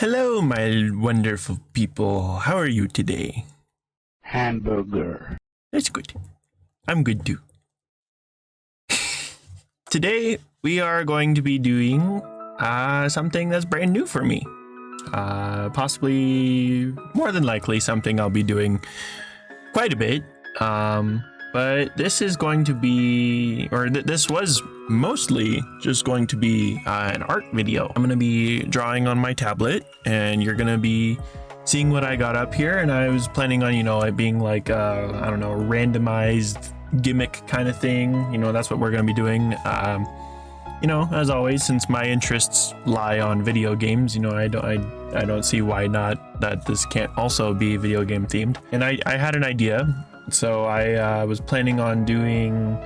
Hello, my wonderful people. How are you today? Hamburger. That's good. I'm good too. Today, we are going to be doing something that's brand new for me. Possibly, more than likely, something I'll be doing quite a bit. But this is going to be, this was mostly just going to be an art video. I'm going to be drawing on my tablet, and you're going to be seeing what I got up here. And I was planning on, it being like, I don't know, a randomized gimmick kind of thing. That's what we're going to be doing. As always, since my interests lie on video games, I don't see why not that this can't also be video game themed. And I had an idea. So I was planning on doing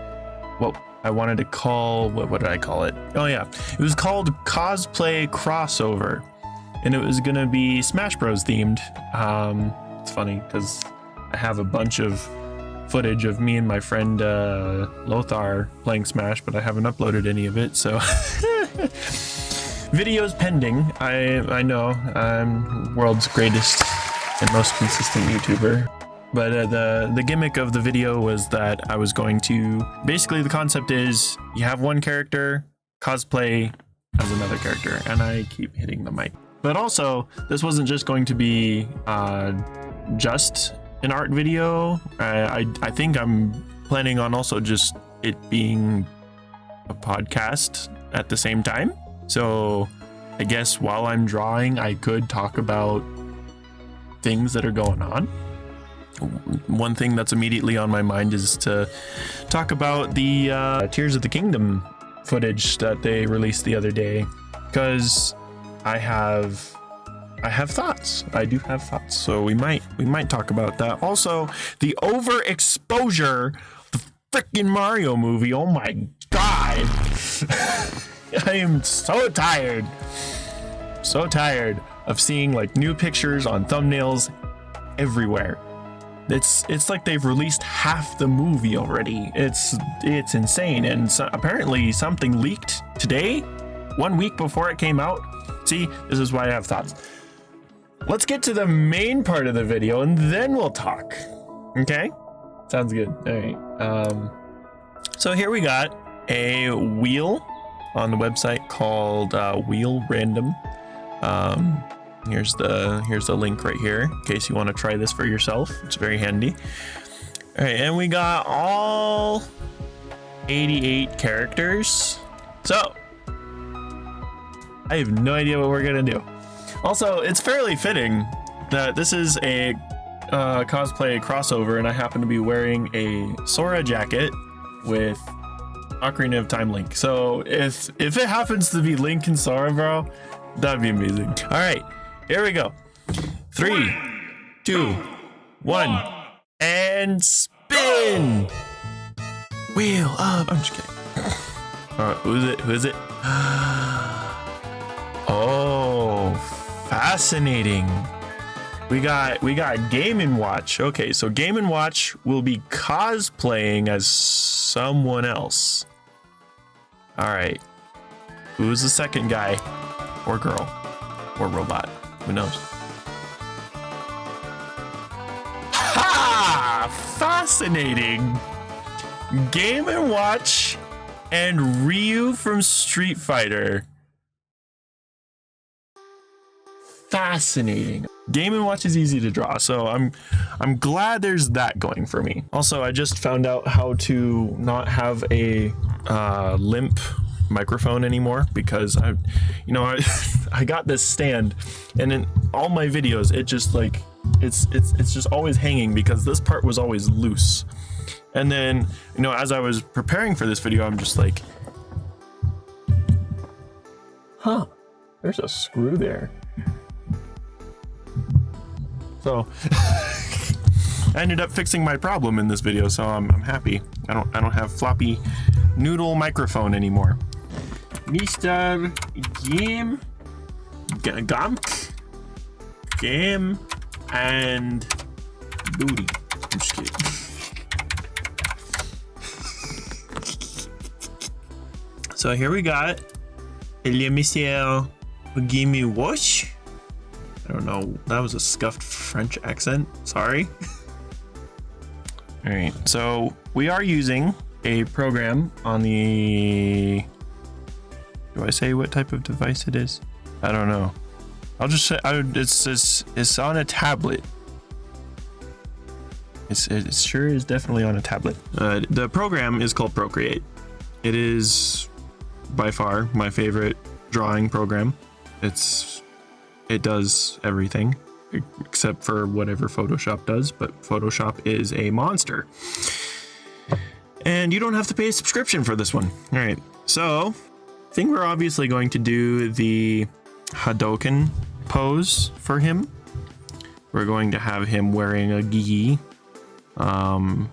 what I wanted to call, what did I call it? Oh yeah, it was called Cosplay Crossover, and it was gonna be Smash Bros themed. It's funny because I have a bunch of footage of me and my friend Lothar playing Smash, but I haven't uploaded any of it, so videos pending. I know I'm world's greatest and most consistent YouTuber. But the gimmick of the video was that I was going to, basically the concept is you have one character cosplay as another character, and I keep hitting the mic. But also, this wasn't just going to be just an art video. I think I'm planning on also just it being a podcast at the same time. So I guess while I'm drawing, I could talk about things that are going on. One thing that's immediately on my mind is to talk about the Tears of the Kingdom footage that they released the other day, because I have thoughts. I do have thoughts, so we might talk about that. Also, the overexposure, the freaking Mario movie. Oh my god, I am so tired of seeing like new pictures on thumbnails everywhere. It's like they've released half the movie already. It's insane. And so apparently something leaked today, 1 week before it came out. See, this is why I have thoughts. Let's get to the main part of the video and then we'll talk. Okay? Sounds good. All right. So here we got a wheel on the website called Wheel Random. Here's the link right here in case you want to try this for yourself. It's very handy. All right, and we got all 88 characters. So I have no idea what we're gonna do. Also, it's fairly fitting that this is a cosplay crossover, and I happen to be wearing a Sora jacket with Ocarina of Time Link. So if it happens to be Link and Sora, bro, that'd be amazing. All right. Here we go. 3, 2, 1, and spin! Wheel up. I'm just kidding. All right, who is it? Oh, fascinating. We got Game & Watch. Okay, so Game & Watch will be cosplaying as someone else. All right. Who's the second guy or girl or robot? Who knows? Ha! Fascinating! Game & Watch and Ryu from Street Fighter. Fascinating. Game & Watch is easy to draw, so I'm glad there's that going for me. Also, I just found out how to not have a limp microphone anymore, because I got this stand, and in all my videos it just like it's just always hanging because this part was always loose. And then as I was preparing for this video, I'm just like, there's a screw there. So I ended up fixing my problem in this video, so I'm happy. I don't have floppy noodle microphone anymore. Mr. Game and Booty. I'm just kidding. So here we got Le Monsieur Game Watch I don't know. That was a scuffed French accent. Sorry. All right. So we are using a program on the. Do I say what type of device it is? I don't know. I'll just say it's on a tablet. It sure is definitely on a tablet. The program is called Procreate. It is by far my favorite drawing program. It does everything except for whatever Photoshop does, but Photoshop is a monster. And you don't have to pay a subscription for this one. All right, so I think we're obviously going to do the Hadoken pose for him. We're going to have him wearing a gi. All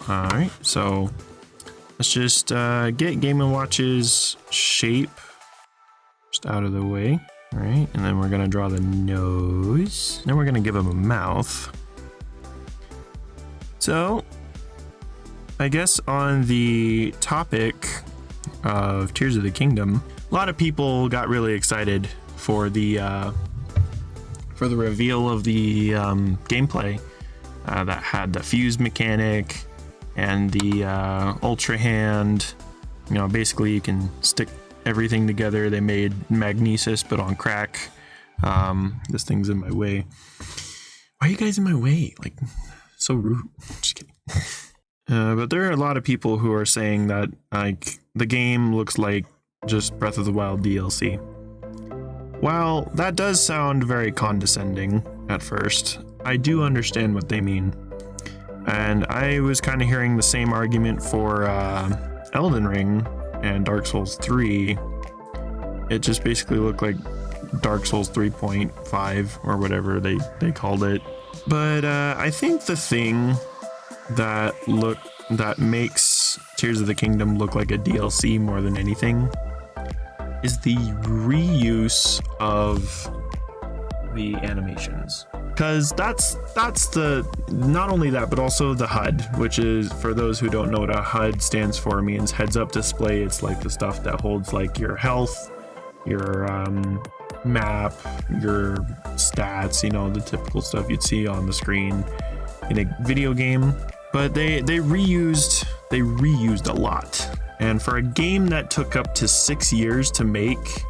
right, so let's just get Game & Watch's shape just out of the way. All right, and then we're gonna draw the nose. Then we're gonna give him a mouth. So I guess on the topic of Tears of the Kingdom, a lot of people got really excited for the reveal of the gameplay that had the fuse mechanic and the ultra hand. You know, basically you can stick everything together. They made magnesis but on crack. This thing's in my way. Why are you guys in my way? Like, so rude. Just kidding. But there are a lot of people who are saying that like the game looks like just Breath of the Wild DLC. While that does sound very condescending at first, I do understand what they mean. And I was kind of hearing the same argument for Elden Ring and Dark Souls 3. It just basically looked like Dark Souls 3.5 or whatever they called it. But I think the thing that makes Tears of the Kingdom look like a DLC more than anything is the reuse of the animations. Because that's the, not only that, but also the HUD, which is, for those who don't know what a HUD stands for, means heads up display. It's like the stuff that holds like your health, your map, your stats, you know, the typical stuff you'd see on the screen in a video game. But they reused a lot. And for a game that took up to 6 years to make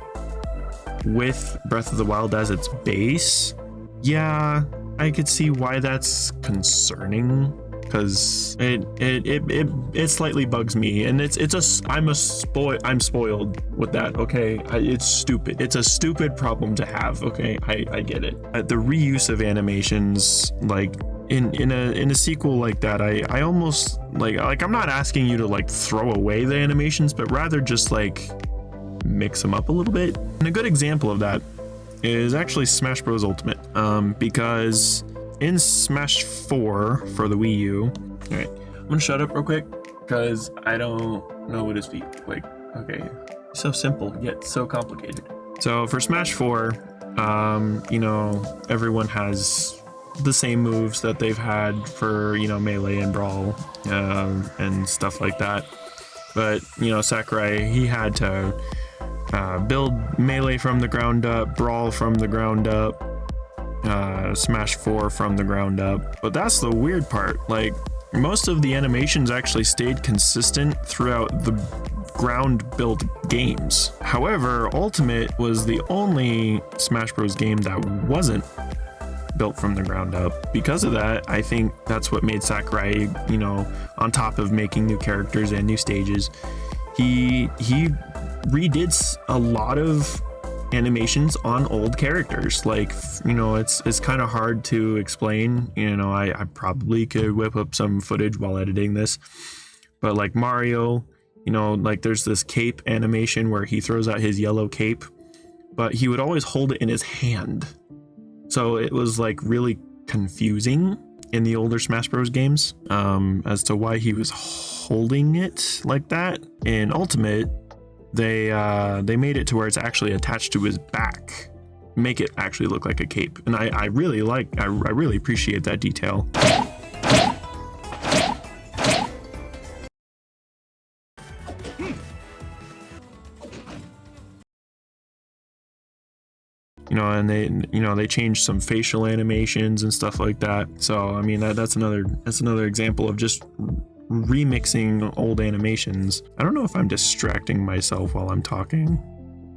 with Breath of the Wild as its base, yeah, I could see why that's concerning, because it slightly bugs me, and I'm spoiled with that. Okay, it's stupid. It's a stupid problem to have. Okay, I get it. The reuse of animations, like in a sequel like that, I almost like I'm not asking you to like throw away the animations, but rather just like mix them up a little bit. And a good example of that is actually Smash Bros. Ultimate, because in Smash 4 for the Wii U, all right, I'm gonna shut up real quick because I don't know what his feet like. Okay, so simple yet so complicated. So for Smash 4, you know, everyone has the same moves that they've had for, you know, Melee and Brawl, and stuff like that. But, you know, Sakurai, he had to build Melee from the ground up, Brawl from the ground up, Smash 4 from the ground up. But that's the weird part. Like, most of the animations actually stayed consistent throughout the ground built games. However, Ultimate was the only Smash Bros. Game that wasn't built from the ground up. Because of that, I think that's what made Sakurai, you know, on top of making new characters and new stages, he redid a lot of animations on old characters. Like, you know, it's kind of hard to explain. You know, I probably could whip up some footage while editing this, but like Mario, you know, like there's this cape animation where he throws out his yellow cape, but he would always hold it in his hand. So it was like really confusing in the older Smash Bros. Games as to why he was holding it like that. In Ultimate, they made it to where it's actually attached to his back, make it actually look like a cape, and I really appreciate that detail. You know, and they changed some facial animations and stuff like that. So I mean, that's another example of just remixing old animations. I don't know if I'm distracting myself while I'm talking,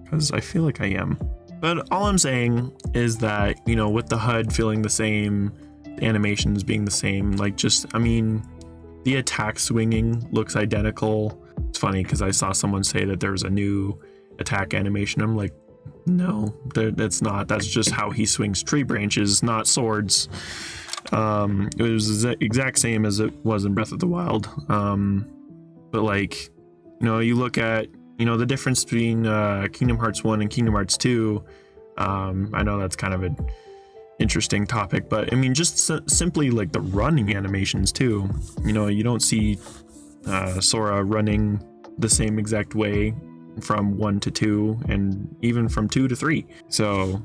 because I feel like I am. But all I'm saying is that, with the HUD feeling the same, the animations being the same, like the attack swinging looks identical. It's funny because I saw someone say that there's a new attack animation. I'm like, no, that's not. That's just how he swings tree branches, not swords. It was the exact same as it was in Breath of the Wild. But you look at, the difference between Kingdom Hearts 1 and Kingdom Hearts 2. I know that's kind of an interesting topic, but I mean, just simply like the running animations too. You don't see Sora running the same exact way from 1 to 2, and even from 2 to 3. So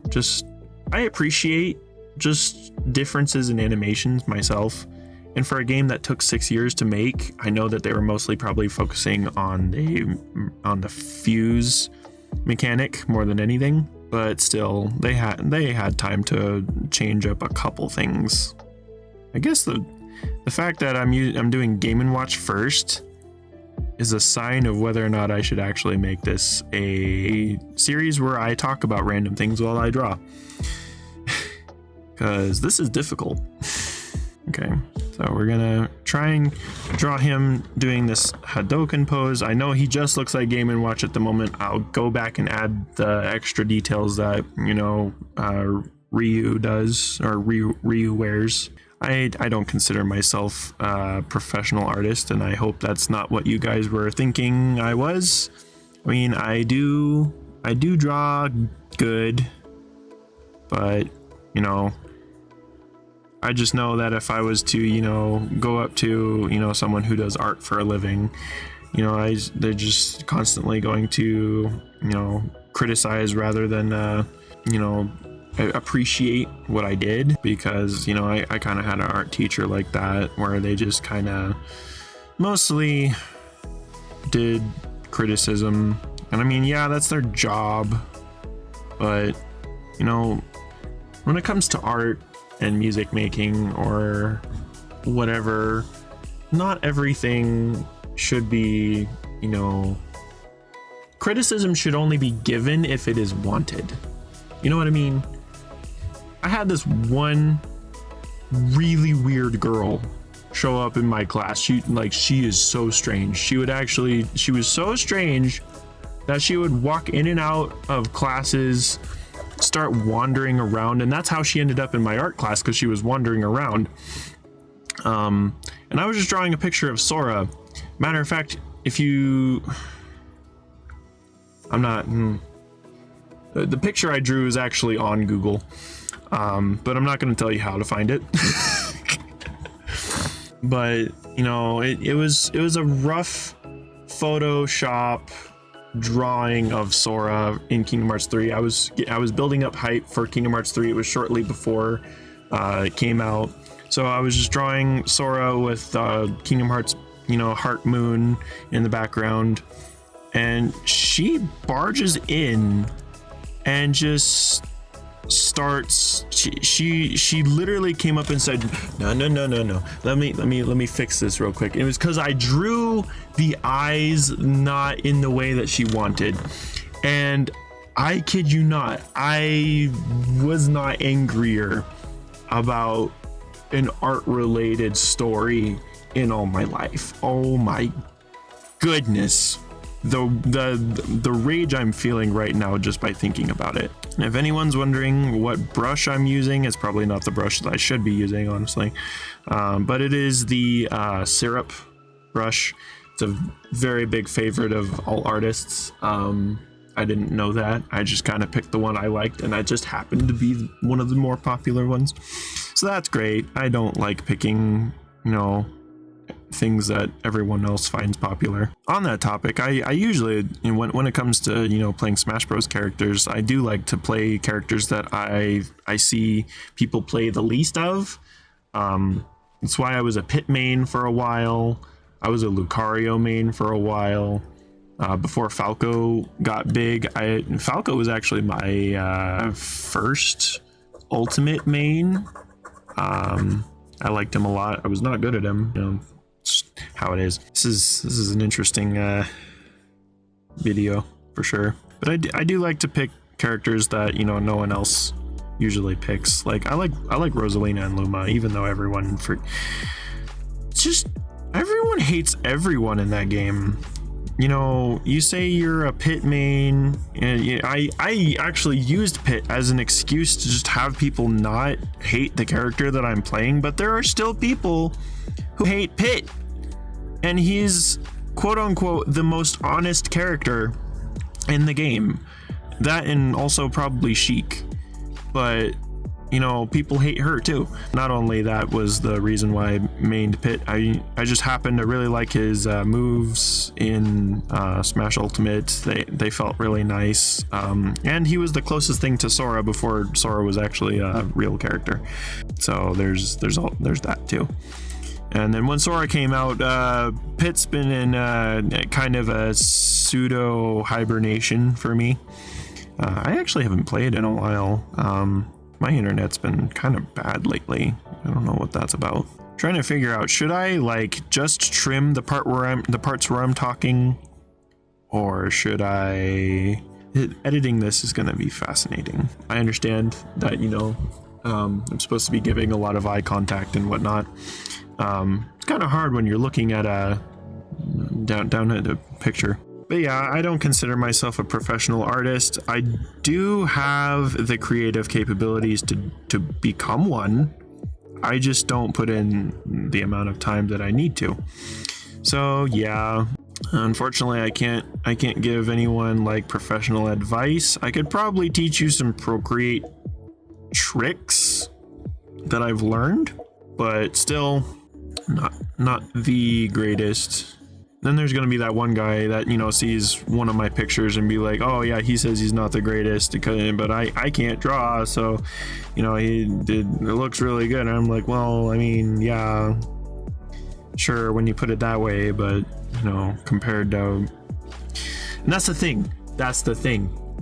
I appreciate just differences in animations myself. And for a game that took 6 years to make, I know that they were mostly probably focusing on the fuse mechanic more than anything, but still they had time to change up a couple things. I guess the fact that I'm doing Game & Watch first is a sign of whether or not I should actually make this a series where I talk about random things while I draw. Because this is difficult. Okay, so we're gonna try and draw him doing this Hadoken pose. I know he just looks like Game & Watch at the moment. I'll go back and add the extra details that, Ryu does, or Ryu wears. I don't consider myself a professional artist, and I hope that's not what you guys were thinking I was. I mean, I do draw good, but, I just know that if I was to, go up to, someone who does art for a living, they're just constantly going to, criticize rather than, appreciate what I did, because, I kind of had an art teacher like that, where they just kind of mostly did criticism. And I mean, yeah, that's their job, but, when it comes to art and music making or whatever, not everything should be, criticism should only be given if it is wanted. You know what I mean? I had this one really weird girl show up in my class. She is so strange. She was so strange that she would walk in and out of classes, start wandering around, and that's how she ended up in my art class, because she was wandering around. And I was just drawing a picture of Sora. Matter of fact, the picture I drew is actually on Google, but I'm not going to tell you how to find it. But it was a rough Photoshop drawing of Sora in Kingdom Hearts 3. I was building up hype for Kingdom Hearts 3. It was shortly before it came out, so I was just drawing Sora with Kingdom Hearts, Heart Moon in the background, and she barges in and just starts. She literally came up and said, no, let me fix this real quick. It was because I drew the eyes not in the way that she wanted, and I kid you not, I was not angrier about an art related story in all my life. Oh my goodness, the rage I'm feeling right now just by thinking about it. And if anyone's wondering what brush I'm using, it's probably not the brush that I should be using, honestly, but it is the syrup brush. It's a very big favorite of all artists. I didn't know that. I just kind of picked the one I liked, and it just happened to be one of the more popular ones, so that's great. I don't like picking things that everyone else finds popular. On that topic, I usually, when it comes to playing Smash Bros characters, I do like to play characters that I see people play the least of. That's why I was a Pit main for a while. I was a Lucario main for a while. before Falco got big. Falco was actually my first ultimate main. I liked him a lot. I was not good at him, it's how it is. This is an interesting video for sure. But I do like to pick characters that no one else usually picks. Like I like Rosalina and Luma, even though everyone hates everyone in that game. You say you're a Pit main, and I actually used Pit as an excuse to just have people not hate the character that I'm playing, but there are still people who hate Pit, and he's quote unquote the most honest character in the game. That, and also probably Sheik, but people hate her too. Not only that was the reason why I mained Pit, I just happened to really like his moves in Smash Ultimate. They felt really nice, and he was the closest thing to Sora before Sora was actually a real character. So there's that too. And then when Sora came out, Pit's been in kind of a pseudo hibernation for me. I actually haven't played in a while. My internet's been kind of bad lately. I don't know what that's about. Trying to figure out, should I just trim the parts where I'm talking, or should I? Editing this is gonna be fascinating. I understand that I'm supposed to be giving a lot of eye contact and whatnot. It's kind of hard when you're looking at down at a picture. But yeah, I don't consider myself a professional artist. I do have the creative capabilities to become one. I just don't put in the amount of time that I need to. So yeah, unfortunately I can't give anyone professional advice. I could probably teach you some Procreate tricks that I've learned, but still not the greatest. Then there's going to be that one guy that sees one of my pictures and be like, oh yeah, he says he's not the greatest but I can't draw, so it looks really good. And I'm like, well, I mean, yeah, sure, when you put it that way, but compared to, and that's the thing.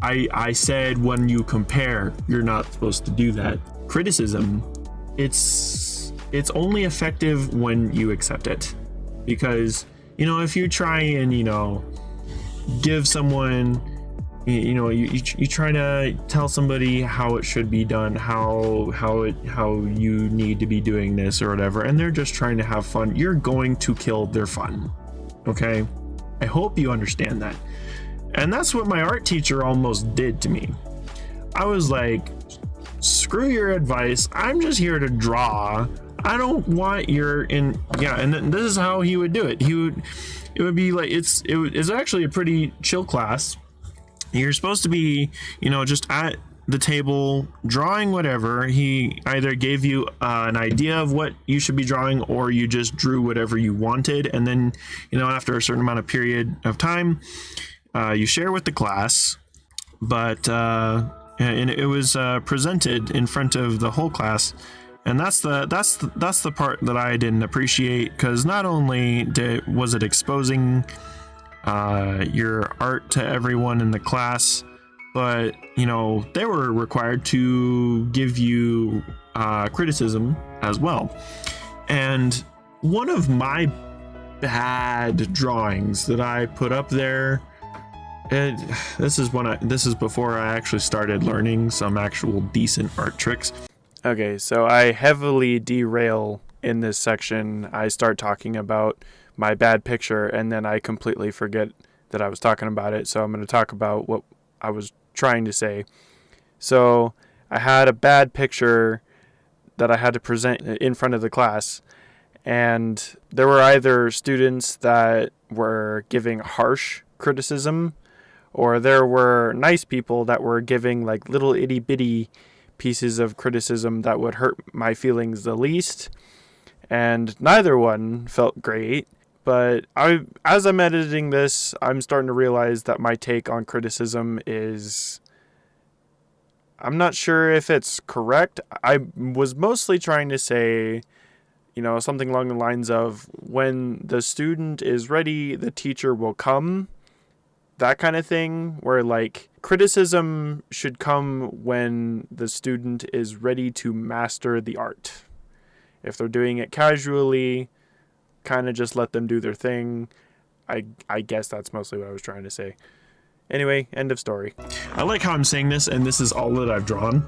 I said when you compare, you're not supposed to do that. Criticism, it's only effective when you accept it, because if you try and give someone, you try to tell somebody how it should be done, how you need to be doing this or whatever, and they're just trying to have fun, you're going to kill their fun. Okay, I hope you understand that. And that's what my art teacher almost did to me. I was like, screw your advice, I'm just here to draw. I don't want and then this is how he would do it. It would be like, it's actually a pretty chill class. You're supposed to be, just at the table drawing whatever. He either gave you an idea of what you should be drawing, or you just drew whatever you wanted. And then, after a certain amount of period of time, you share with the class, but, and it was presented in front of the whole class. And that's the part that I didn't appreciate, because not only was it exposing your art to everyone in the class, but they were required to give you criticism as well. And one of my bad drawings that I put up there, this is before I actually started learning some actual decent art tricks. Okay, so I heavily derail in this section. I start talking about my bad picture, and then I completely forget that I was talking about it. So I'm going to talk about what I was trying to say. So I had a bad picture that I had to present in front of the class, and there were either students that were giving harsh criticism, or there were nice people that were giving little itty bitty pieces of criticism that would hurt my feelings the least, and neither one felt great. But as I'm editing this, I'm starting to realize that my take on criticism is, I'm not sure if it's correct. I was mostly trying to say, something along the lines of, when the student is ready, the teacher will come. that kind of thing where like criticism should come when the student is ready to master the art. If they're doing it casually, kind of just let them do their thing. I guess that's mostly what I was trying to say. Anyway, end of story. I like how I'm saying this, and this is all that I've drawn.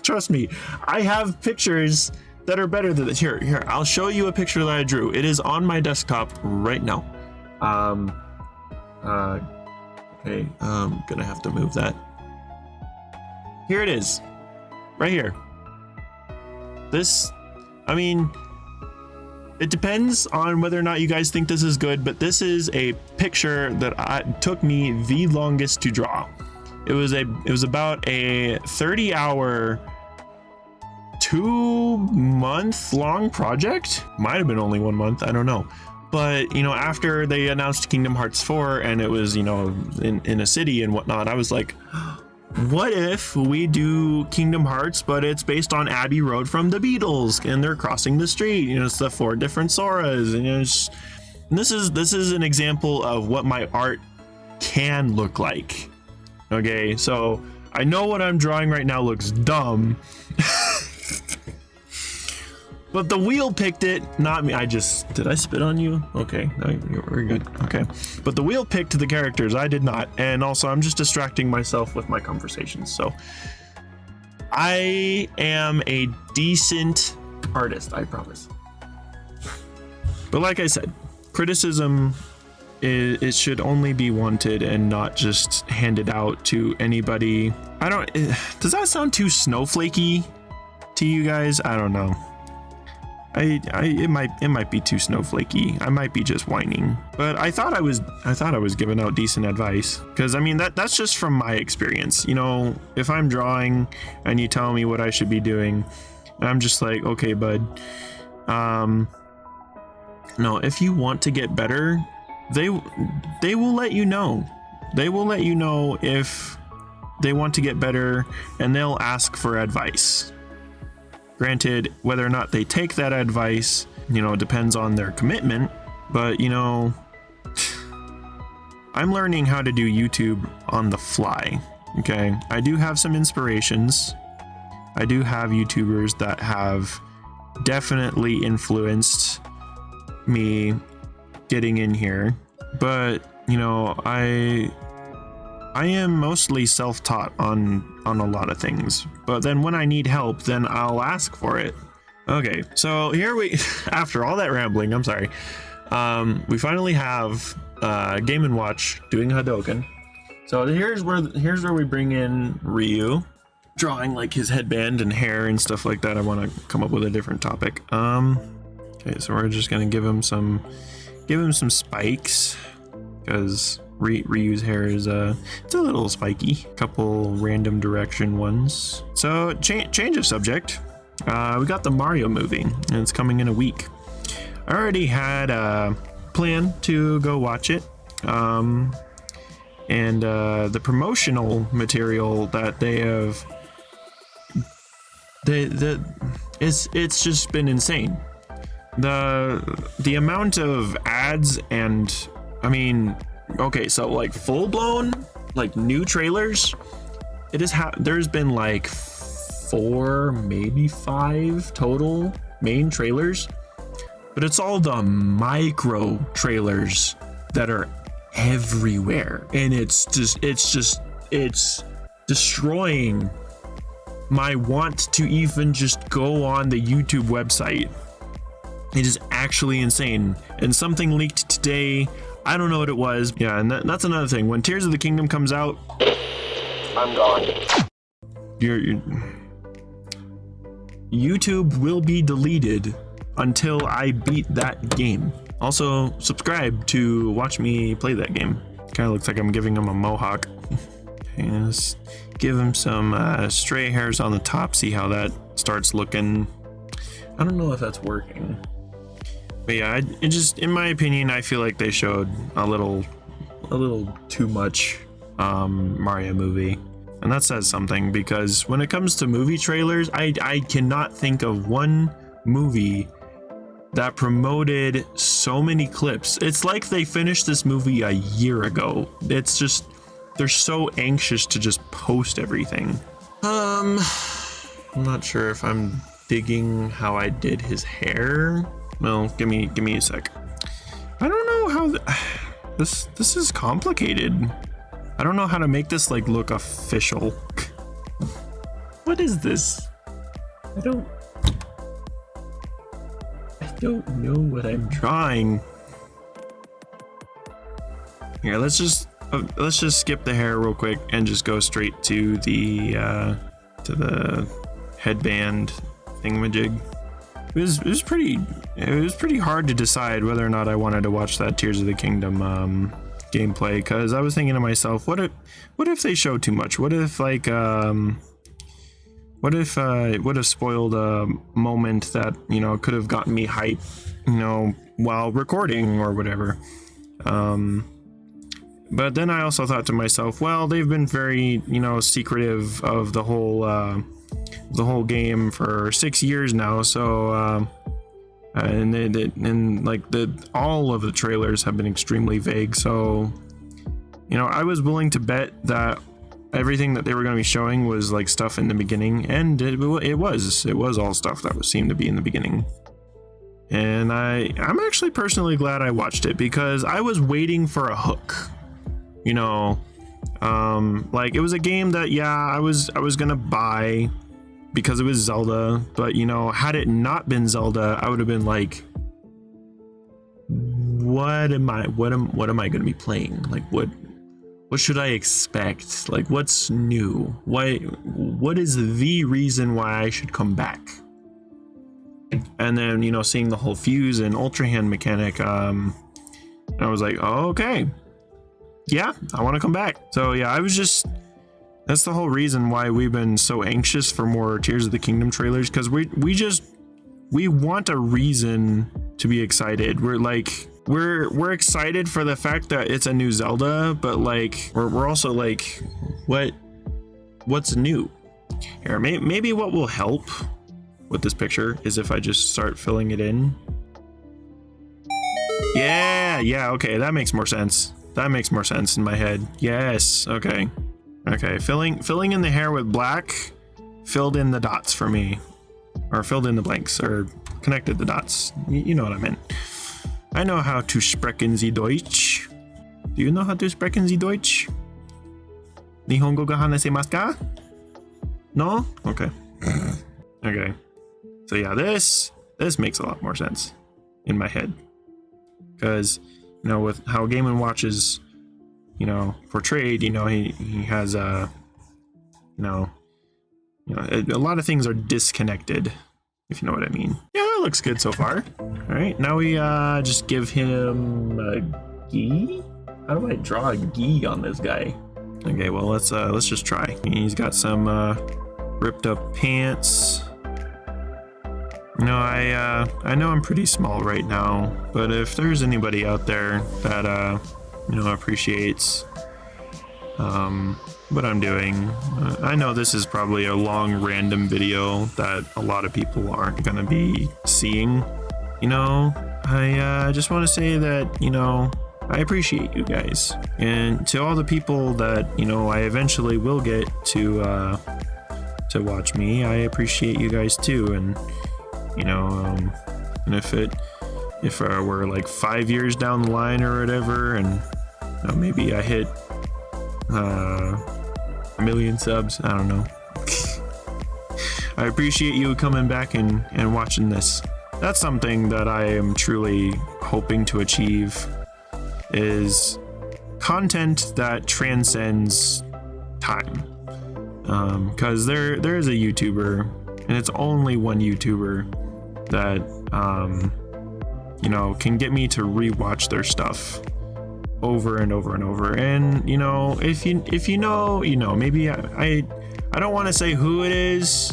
Trust me, I have pictures that are better than this. Here, I'll show you a picture that I drew. It is on my desktop right now. Okay, I'm gonna have to move that. Here it is, right here. This, I mean, it depends on whether or not you guys think this is good, but this is a picture that took me the longest to draw. It was about a 30-hour, 2-month long project. Might have been only 1 month, I don't know. But, you know, after they announced Kingdom Hearts 4 and it was, you know, in a city and whatnot, I was like, what if we do Kingdom Hearts, but it's based on Abbey Road from the Beatles and they're crossing the street, you know, it's the 4 different Soras, and this is an example of what my art can look like. Okay, so I know what I'm drawing right now looks dumb. But the wheel picked it, not me. Did I spit on you? Okay, no, we're good. Okay. But the wheel picked the characters, I did not. And also, I'm just distracting myself with my conversations. So, I am a decent artist, I promise. But like I said, criticism, it should only be wanted and not just handed out to anybody. Does that sound too snowflakey to you guys? I don't know. It might be too snowflakey. I might be just whining, but I thought I was giving out decent advice, because I mean that's just from my experience. You know, if I'm drawing and you tell me what I should be doing, I'm just like, okay, bud. No, if you want to get better, they will let you know. They will let you know if they want to get better, and they'll ask for advice. Granted, whether or not they take that advice, you know, depends on their commitment. But, you know, I'm learning how to do YouTube on the fly. Okay, I do have some inspirations. I do have YouTubers that have definitely influenced me getting in here. But, you know, I am mostly self-taught on a lot of things, but then when I need help, then I'll ask for it. Okay, so here after all that rambling, I'm sorry, we finally have Game & Watch doing Hadouken. So here's where we bring in Ryu, drawing like his headband and hair and stuff like that. I want to come up with a different topic. Okay, so we're just gonna give him some spikes, because Ryu's hair is it's a little spiky. Couple random direction ones. So change of subject. We got the Mario movie, and it's coming in a week. I already had a plan to go watch it. And the promotional material that they have, it's just been insane. The amount of ads and, I mean, okay, so like full blown, like new trailers, there's been like 4, maybe 5 total main trailers, but it's all the micro trailers that are everywhere, and it's destroying my want to even just go on the YouTube website. It is actually insane. And something leaked today. I don't know what it was. Yeah, and that's another thing. When Tears of the Kingdom comes out, I'm gone. YouTube will be deleted until I beat that game. Also, subscribe to watch me play that game. Kind of looks like I'm giving him a mohawk. Okay, let's give him some stray hairs on the top, see how that starts looking. I don't know if that's working. But yeah, it just, in my opinion, I feel like they showed a little too much Mario movie. And that says something, because when it comes to movie trailers, I cannot think of one movie that promoted so many clips. It's like they finished this movie a year ago. It's just, they're so anxious to just post everything. I'm not sure if I'm digging how I did his hair. Well, give me a sec. I don't know how this is complicated. I don't know how to make this like look official. What is this? I don't know what I'm drawing. Here, let's just skip the hair real quick and just go straight to the headband thingamajig. It was pretty hard to decide whether or not I wanted to watch that Tears of the Kingdom gameplay, because I was thinking to myself, what if they show too much? What if like what if it would have spoiled a moment that, you know, could have gotten me hype, you know, while recording or whatever. But then I also thought to myself, well, they've been very, you know, secretive of the whole game for 6 years now, so and all of the trailers have been extremely vague. So, you know, I was willing to bet that everything that they were going to be showing was like stuff in the beginning, and it was all stuff that seemed to be in the beginning. And I'm actually personally glad I watched it, because I was waiting for a hook, you know. Like, it was a game that, yeah, I was gonna buy because it was Zelda, but, you know, had it not been Zelda, I would have been like, what am I gonna be playing? Like, what should I expect? Like, what's new? What is the reason why I should come back? And then, you know, seeing the whole fuse and ultra hand mechanic, I was like, oh, okay, yeah, I want to come back. So yeah, that's the whole reason why we've been so anxious for more Tears of the Kingdom trailers, because we want a reason to be excited. We're excited for the fact that it's a new Zelda, but like we're also like, what's new here? Maybe what will help with this picture is if I just start filling it in. Yeah, okay, that makes more sense. That makes more sense in my head. Yes, okay, filling in the hair with black filled in the dots for me, or filled in the blanks, or connected the dots. You know what I meant. I know how to sprechen Sie Deutsch. Do you know how to sprechen Sie Deutsch? Nihongo ga hanasemasu ka? No? Okay. Okay. So yeah, this makes a lot more sense in my head. Because, you know, with how Game & Watch is, you know, portrayed, you know, he has a lot of things are disconnected, if you know what I mean. Yeah, that looks good so far. All right, now we just give him a gi. How do I draw a gi on this guy? Okay, well, let's just try. He's got some ripped up pants. You know, I know I'm pretty small right now, but if there's anybody out there that you know, appreciates what I'm doing, I know this is probably a long random video that a lot of people aren't gonna be seeing. You know, I just want to say that, you know, I appreciate you guys, and to all the people that, you know, I eventually will get to watch me, I appreciate you guys too. And you know, and if we're like 5 years down the line or whatever, and maybe I hit 1 million subs, I don't know. I appreciate you coming back and watching this. That's something that I am truly hoping to achieve, is content that transcends time. Because there is a YouTuber, and it's only one YouTuber that you know, can get me to rewatch their stuff over and over and over. And you know, if you know, you know, maybe I don't want to say who it is,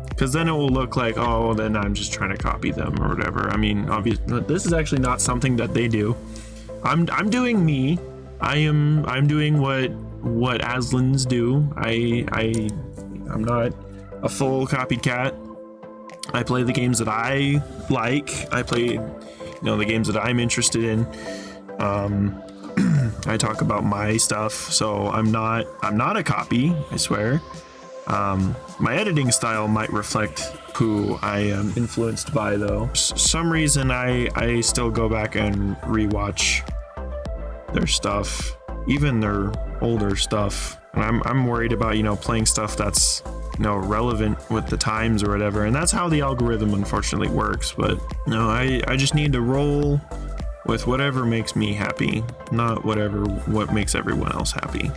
because then it will look like, oh, then I'm just trying to copy them or whatever. I mean, obviously this is actually not something that they do. I'm doing me. I'm doing what Aslans do. I'm not a full copycat. I play the games that I like. I play, the games that I'm interested in. I talk about my stuff, so I'm not a copy, I swear. My editing style might reflect who I am influenced by, though. Some reason I still go back and rewatch their stuff, even their older stuff. And I'm worried about, playing stuff that's, relevant with the times or whatever. And that's how the algorithm unfortunately works. But no, I just need to roll with whatever makes me happy, not what makes everyone else happy.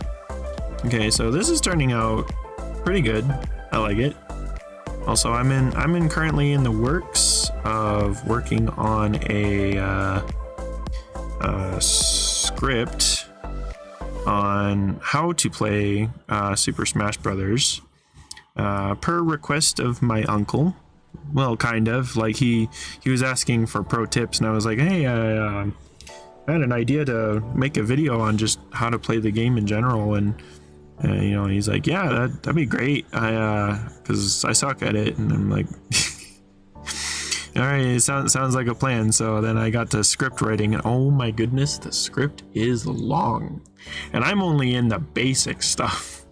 Okay, so this is turning out pretty good. I like it. Also, I'm currently in the works of working on a script on how to play Super Smash Brothers per request of my uncle. Well, kind of. Like he was asking for pro tips, and I was like, hey, I had an idea to make a video on just how to play the game in general, and he's like, yeah, that'd be great. Because I suck at it, and I'm like, all right, it sounds like a plan. So then I got to script writing, and oh my goodness, the script is long, and I'm only in the basic stuff.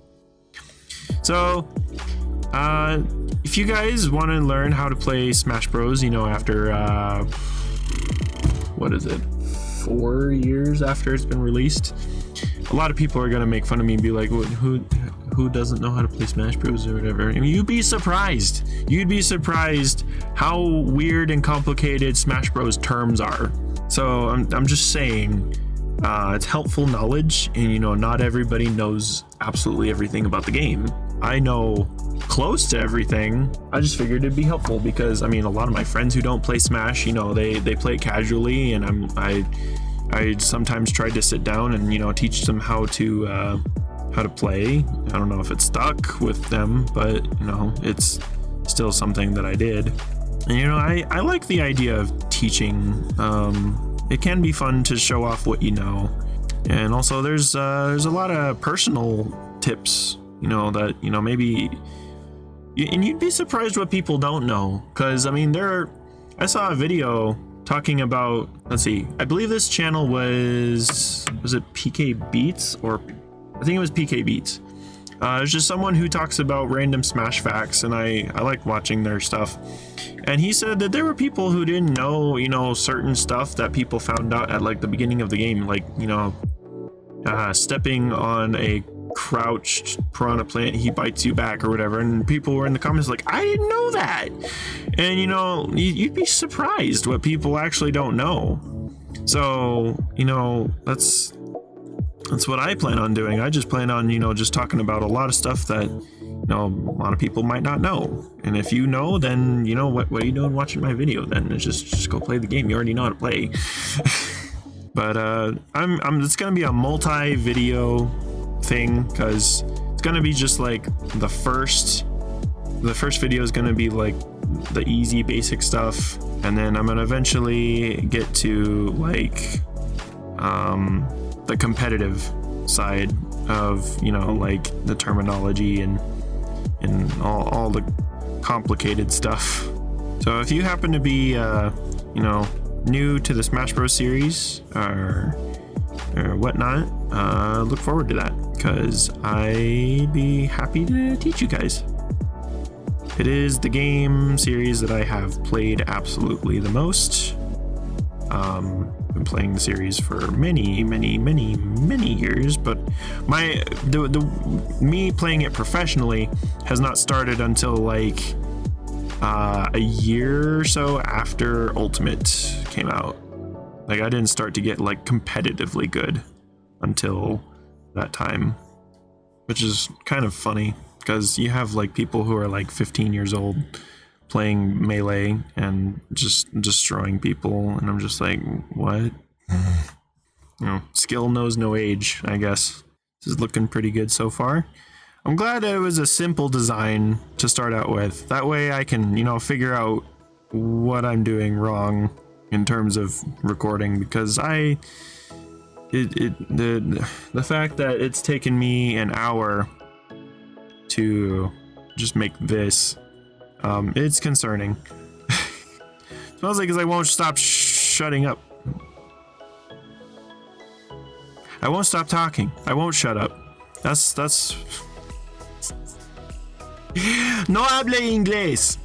So, if you guys want to learn how to play Smash Bros, after what is it, 4 years after it's been released, a lot of people are gonna make fun of me and be like, who doesn't know how to play Smash Bros or whatever. I mean, you'd be surprised how weird and complicated Smash Bros terms are. So I'm just saying, it's helpful knowledge, and not everybody knows absolutely everything about the game. I know close to everything. I just figured it'd be helpful because a lot of my friends who don't play Smash, they play it casually, and I sometimes tried to sit down and teach them how to play. I don't know if it stuck with them, but it's still something that I did. And I like the idea of teaching. It can be fun to show off what you know, and also there's a lot of personal tips that maybe, and you'd be surprised what people don't know, because I saw a video talking about, let's see, I believe this channel was it PK Beats, or I think it was PK Beats. It's just someone who talks about random Smash facts, and I like watching their stuff. And he said that there were people who didn't know, certain stuff that people found out at like the beginning of the game, like, stepping on a crouched piranha plant, he bites you back or whatever, and people were in the comments like, I didn't know that. And you'd be surprised what people actually don't know. So that's what I plan on doing. I just plan on just talking about a lot of stuff that a lot of people might not know. And if you know, then what are you doing watching my video? Then it's just go play the game. You already know how to play. But it's gonna be a multi-video thing, because it's gonna be just like the first video is gonna be like the easy basic stuff, and then I'm gonna eventually get to like the competitive side of like the terminology and all the complicated stuff. So if you happen to be new to the Smash Bros series or whatnot, look forward to that, because I'd be happy to teach you guys. It is the game series that I have played absolutely the most. Been playing the series for many years, but me playing it professionally has not started until like a year or so after Ultimate came out. Like, I didn't start to get like competitively good until that time, which is kind of funny, because you have like people who are like 15 years old playing Melee and just destroying people, and I'm just like, what? Skill knows no age, I guess. This is looking pretty good so far. I'm glad it was a simple design to start out with. That way I can, figure out what I'm doing wrong in terms of recording, because the fact that it's taken me an hour to just make this, It's concerning. Mostly because I won't stop shutting up. I won't stop talking. I won't shut up. That's... No habla inglés.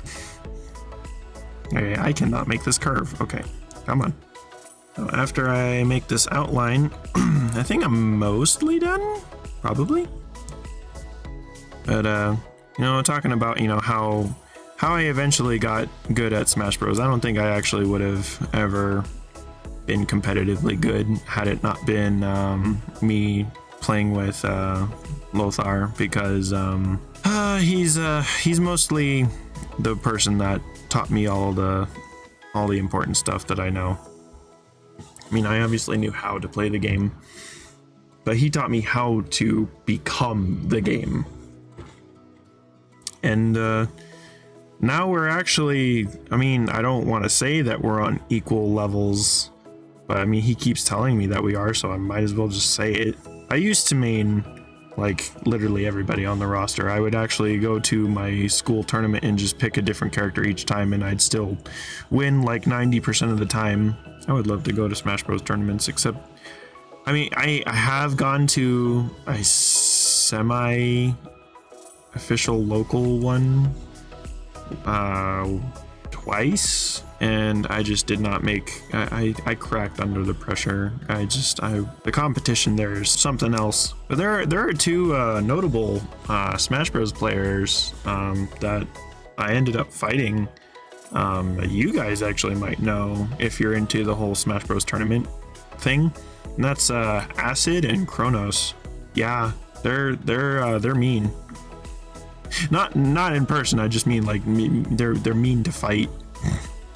Okay, I cannot make this curve. Okay, come on. So after I make this outline, I think I'm mostly done, probably. But you know, talking about, you know, how I eventually got good at Smash Bros. I don't think I actually would have ever been competitively good had it not been me playing with Lothar, because he's mostly the person that taught me all the important stuff that I know. I mean, I obviously knew how to play the game, but he taught me how to become the game. And now we're actually, I mean, I don't want to say that we're on equal levels, but I mean, he keeps telling me that we are, so I might as well just say it. I used to main like literally everybody on the roster. I would actually go to my school tournament and just pick a different character each time, and I'd still win like 90% of the time. I would love to go to Smash Bros tournaments, except I mean, I have gone to a semi official local one twice, and I just did not make, I cracked under the pressure. The competition there is something else. But there are two notable Smash Bros players that I ended up fighting. You guys actually might know if you're into the whole Smash Bros tournament thing, and that's Acid and Kronos. Yeah, they're mean. Not in person. I just mean like they're mean to fight.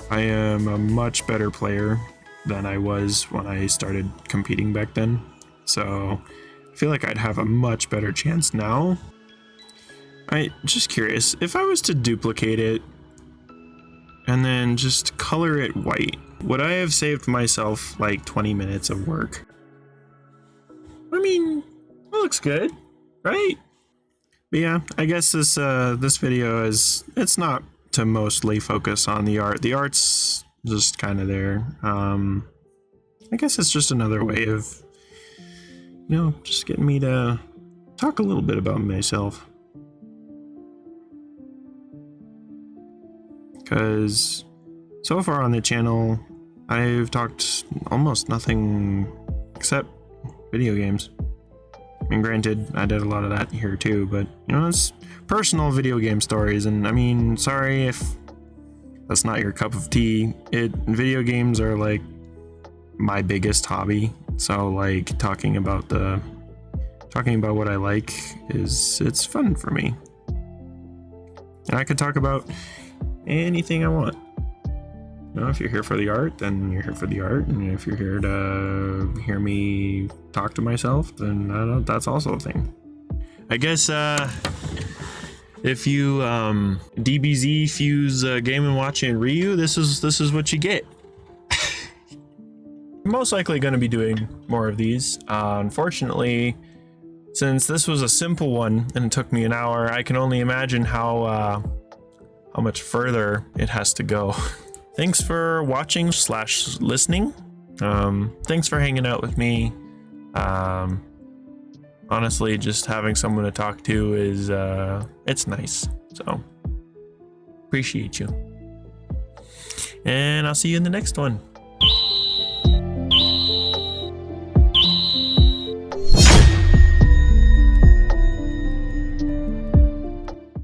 I am a much better player than I was when I started competing back then, so I feel like I'd have a much better chance now. I just curious, if I was to duplicate it and then just color it white, would I have saved myself like 20 minutes of work? I mean, it looks good, right? But yeah, I guess this video it's not to mostly focus on the art. The art's just kind of there. I guess it's just another way of, you know, just getting me to talk a little bit about myself. Because so far on the channel, I've talked almost nothing except video games. I mean, granted, I did a lot of that here too, but, you know, it's personal video game stories, and I mean, sorry if that's not your cup of tea. Video games are like my biggest hobby, so like talking about what I like it's fun for me. And I could talk about anything I want. You know, if you're here for the art, then you're here for the art, and if you're here to hear me talk to myself, then that's also a thing. I guess if you DBZ fuse Game & Watch and Ryu, this is what you get. I'm most likely going to be doing more of these. Unfortunately, since this was a simple one and it took me an hour, I can only imagine how much further it has to go. Thanks for watching / listening. Thanks for hanging out with me. Honestly, just having someone to talk to is it's nice. So appreciate you. And I'll see you in the next one.